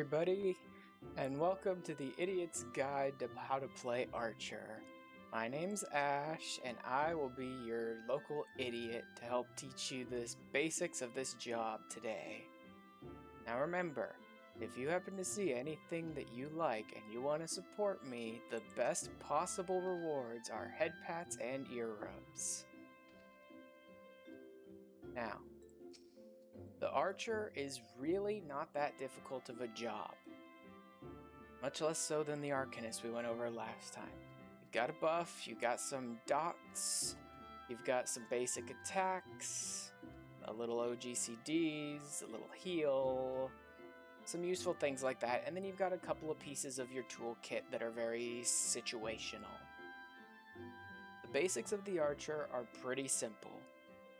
everybody, and welcome to the Idiot's Guide to How to Play Archer. My name's Ash, and I will be your local idiot to help teach you the basics of this job today. Now remember, if you happen to see anything that you like and you want to support me, the best possible rewards are head pats and ear rubs. Now, the Archer is really not that difficult of a job. Much less so than the Arcanist we went over last time. You've got a buff, you've got some dots, you've got some basic attacks, a little oGCDs, a little heal, some useful things like that, and then you've got a couple of pieces of your toolkit that are very situational. The basics of the Archer are pretty simple.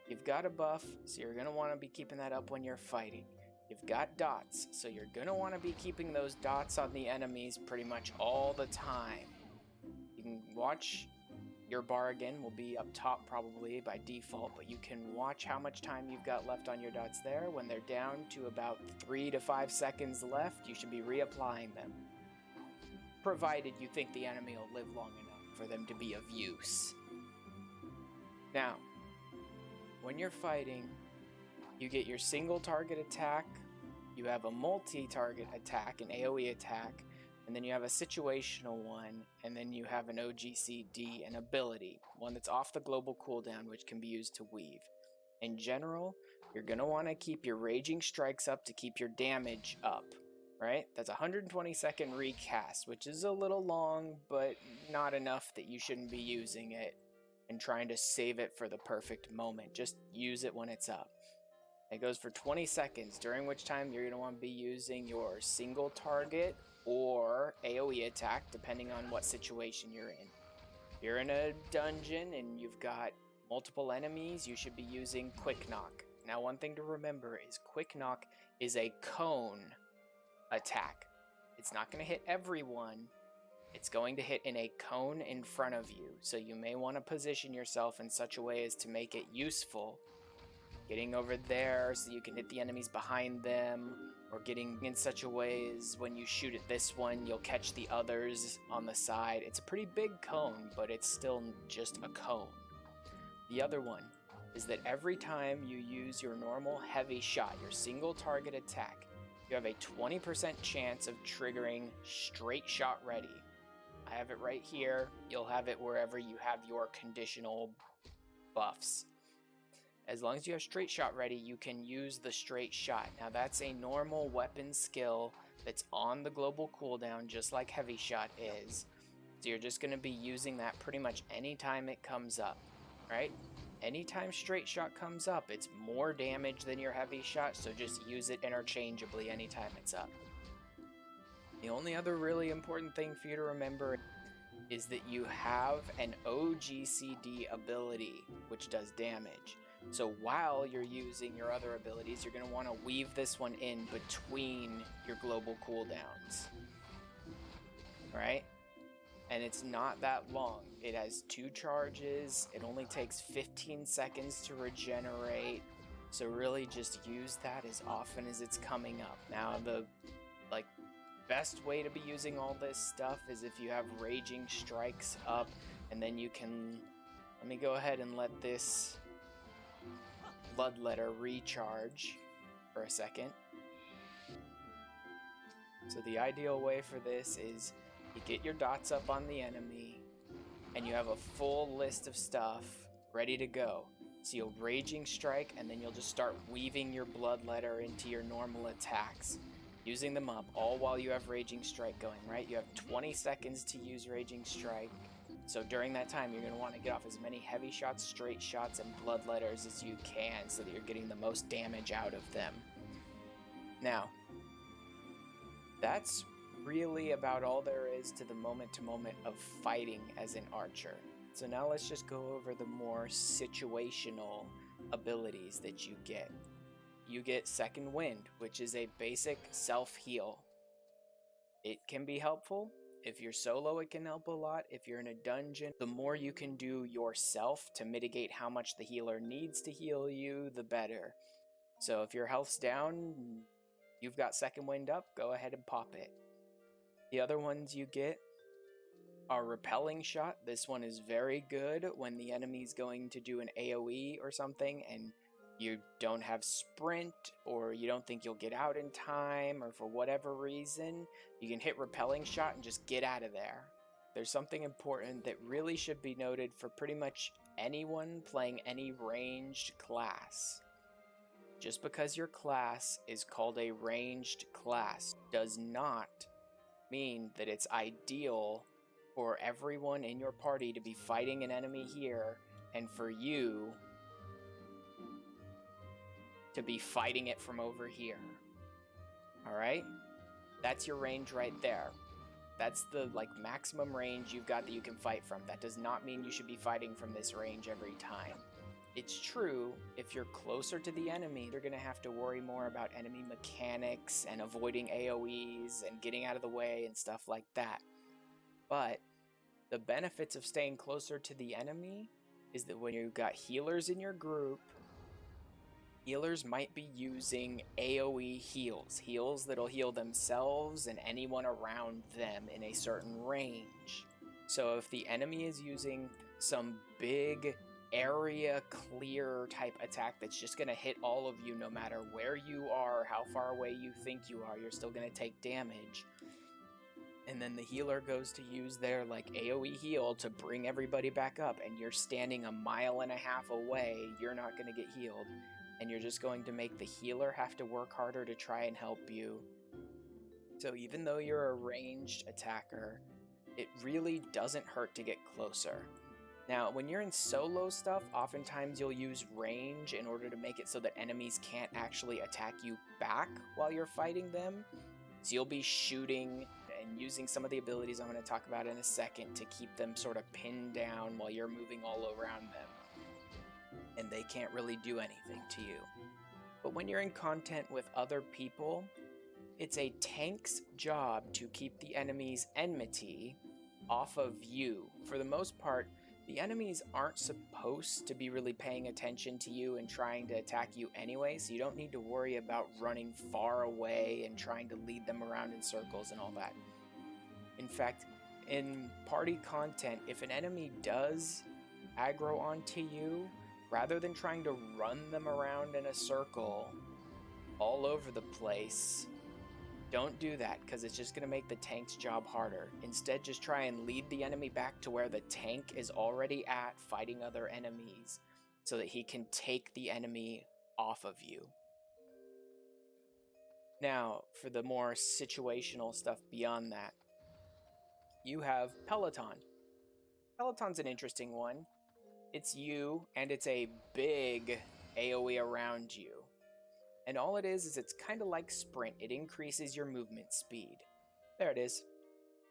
You've got a buff, so you're going to want to be keeping that up when you're fighting. You've got dots, so you're going to want to be keeping those dots on the enemies pretty much all the time. You can watch your bar again, will be up top probably by default, but you can watch how much time you've got left on your dots there. When they're down to about 3 to 5 seconds left, you should be reapplying them, provided you think the enemy will live long enough for them to be of use. Now, when you're fighting, you get your single target attack, you have a multi-target attack, an AoE attack, and then you have a situational one, and then you have an oGCD, an ability, one that's off the global cooldown, which can be used to weave. In general, you're going to want to keep your raging strikes up to keep your damage up, right? That's a 120-second recast, which is a little long, but not enough that you shouldn't be using it and trying to save it for the perfect moment. Just use it when it's up. It goes for 20 seconds, during which time you're going to want to be using your single target or AoE attack, depending on what situation you're in. If you're in a dungeon and you've got multiple enemies, you should be using Quick Knock. Now, one thing to remember is Quick Knock is a cone attack. It's not going to hit everyone. It's going to hit in a cone in front of you, so you may want to position yourself in such a way as to make it useful. Getting over there so you can hit the enemies behind them, or getting in such a way as when you shoot at this one, you'll catch the others on the side. It's a pretty big cone, but it's still just a cone. The other one is that every time you use your normal heavy shot, your single target attack, you have a 20% chance of triggering straight shot ready. I have it right here. You'll have it wherever you have your conditional buffs. As long as you have straight shot ready, you can use the straight shot. Now that's a normal weapon skill that's on the global cooldown, just like heavy shot is. So you're just going to be using that pretty much anytime it comes up, right? Anytime straight shot comes up, it's more damage than your heavy shot, so just use it interchangeably anytime it's up. The only other really important thing for you to remember is that you have an oGCD ability, which does damage. So while you're using your other abilities, you're going to want to weave this one in between your global cooldowns. Right? And it's not that long. It has 2 charges. It only takes 15 seconds to regenerate. So really just use that as often as it's coming up. Now the best way to be using all this stuff is if you have raging strikes up, and then you can, let me go ahead and let this bloodletter recharge for a second. So the ideal way for this is you get your dots up on the enemy and you have a full list of stuff ready to go. So you'll raging strike, and then you'll just start weaving your bloodletter into your normal attacks, using them up, all while you have Raging Strike going, right? You have 20 seconds to use Raging Strike. So during that time, you're going to want to get off as many heavy shots, straight shots, and bloodletters as you can so that you're getting the most damage out of them. Now, that's really about all there is to the moment-to-moment of fighting as an archer. So now let's just go over the more situational abilities that you get. You get Second Wind, which is a basic self-heal. It can be helpful. If you're solo, it can help a lot. If you're in a dungeon, the more you can do yourself to mitigate how much the healer needs to heal you, the better. So if your health's down, You've got second wind up, go ahead and pop it. The other ones you get are repelling shot. This one is very good when the enemy's going to do an AoE or something and you don't have sprint, or you don't think you'll get out in time, or for whatever reason, you can hit repelling shot and just get out of there. There's something important that really should be noted for pretty much anyone playing any ranged class. Just because your class is called a ranged class does not mean that it's ideal for everyone in your party to be fighting an enemy here and for you to be fighting it from over here. Alright? That's your range right there. That's the maximum range you've got that you can fight from. That does not mean you should be fighting from this range every time. It's true, if you're closer to the enemy, you're going to have to worry more about enemy mechanics and avoiding AoEs and getting out of the way and stuff like that. But the benefits of staying closer to the enemy is that when you've got healers in your group, healers might be using AoE heals that'll heal themselves and anyone around them in a certain range. So if the enemy is using some big area clear type attack that's just going to hit all of you no matter where you are, how far away you think you are, you're still going to take damage. And then the healer goes to use their AoE heal to bring everybody back up, and you're standing 1.5 miles away, you're not going to get healed. And you're just going to make the healer have to work harder to try and help you. So even though you're a ranged attacker, it really doesn't hurt to get closer. Now, when you're in solo stuff, oftentimes you'll use range in order to make it so that enemies can't actually attack you back while you're fighting them. So you'll be shooting and using some of the abilities I'm going to talk about in a second to keep them sort of pinned down while you're moving all around them. And they can't really do anything to you. But when you're in content with other people, it's a tank's job to keep the enemy's enmity off of you. For the most part, the enemies aren't supposed to be really paying attention to you and trying to attack you anyway, so you don't need to worry about running far away and trying to lead them around in circles and all that. In fact, in party content, if an enemy does aggro onto you, rather than trying to run them around in a circle all over the place, don't do that, because it's just going to make the tank's job harder. Instead, just try and lead the enemy back to where the tank is already at fighting other enemies so that he can take the enemy off of you. Now, for the more situational stuff beyond that, you have Peloton. Peloton's an interesting one. It's you, and it's a big AoE around you. And all it is it's kind of like sprint. It increases your movement speed. There it is.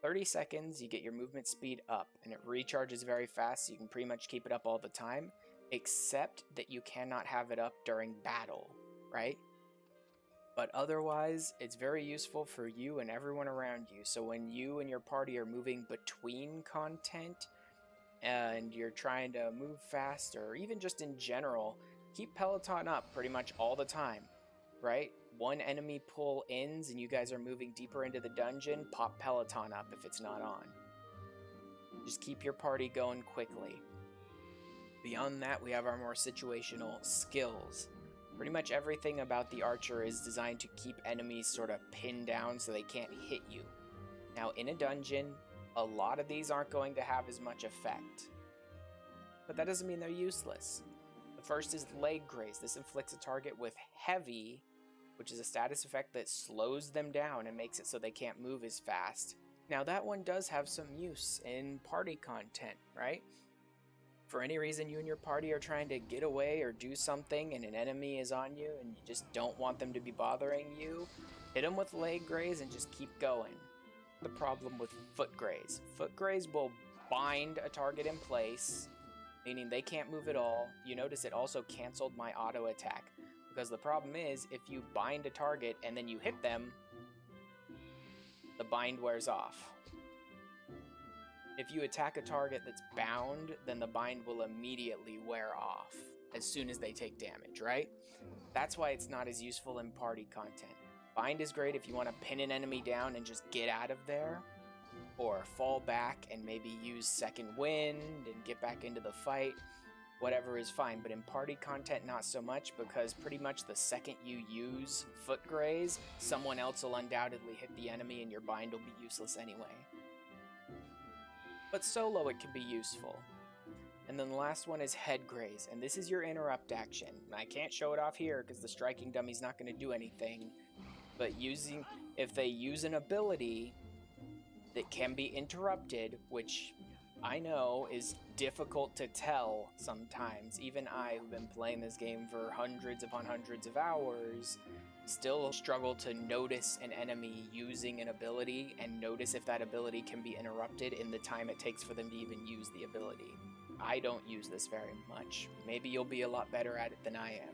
30 seconds, you get your movement speed up, and it recharges very fast, so you can pretty much keep it up all the time, except that you cannot have it up during battle, right? But otherwise, it's very useful for you and everyone around you. So when you and your party are moving between content, and you're trying to move fast, or even just in general, keep Peloton up pretty much all the time, right? One enemy pull ends and you guys are moving deeper into the dungeon, pop Peloton up if it's not on. Just keep your party going quickly. Beyond that, we have our more situational skills. Pretty much everything about the archer is designed to keep enemies sort of pinned down so they can't hit you. Now, in a dungeon, a lot of these aren't going to have as much effect, but that doesn't mean they're useless. The first is leg graze. This inflicts a target with heavy, which is a status effect that slows them down and makes it so they can't move as fast. Now that one does have some use in party content, right? For any reason you and your party are trying to get away or do something and an enemy is on you and you just don't want them to be bothering you, hit them with leg graze and just keep going. The problem with foot graze. Foot graze will bind a target in place, meaning they can't move at all. You notice it also canceled my auto attack, because the problem is if you bind a target and then you hit them, the bind wears off. If you attack a target that's bound, then the bind will immediately wear off as soon as they take damage, right? That's why it's not as useful in party content. Bind is great if you want to pin an enemy down and just get out of there, or fall back and maybe use second wind and get back into the fight. Whatever is fine, but in party content not so much, because pretty much the second you use foot graze, someone else will undoubtedly hit the enemy and your bind will be useless anyway. But solo it can be useful. And then the last one is head graze, and this is your interrupt action. And I can't show it off here because the striking dummy's not going to do anything, but if they use an ability that can be interrupted, which I know is difficult to tell sometimes. Even I, who've been playing this game for hundreds upon hundreds of hours, still struggle to notice an enemy using an ability and notice if that ability can be interrupted in the time it takes for them to even use the ability. I don't use this very much. Maybe you'll be a lot better at it than I am.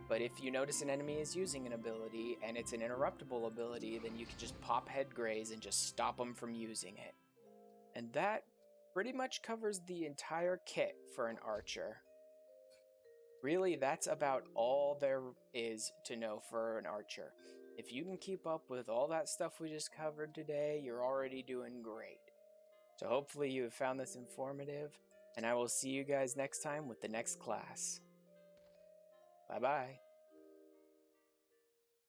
But if you notice an enemy is using an ability and it's an interruptible ability, then you can just pop head graze and just stop them from using it. And that pretty much covers the entire kit for an archer. Really, that's about all there is to know for an archer. If you can keep up with all that stuff we just covered today, you're already doing great. So hopefully you have found this informative, and I will see you guys next time with the next class. Bye-bye.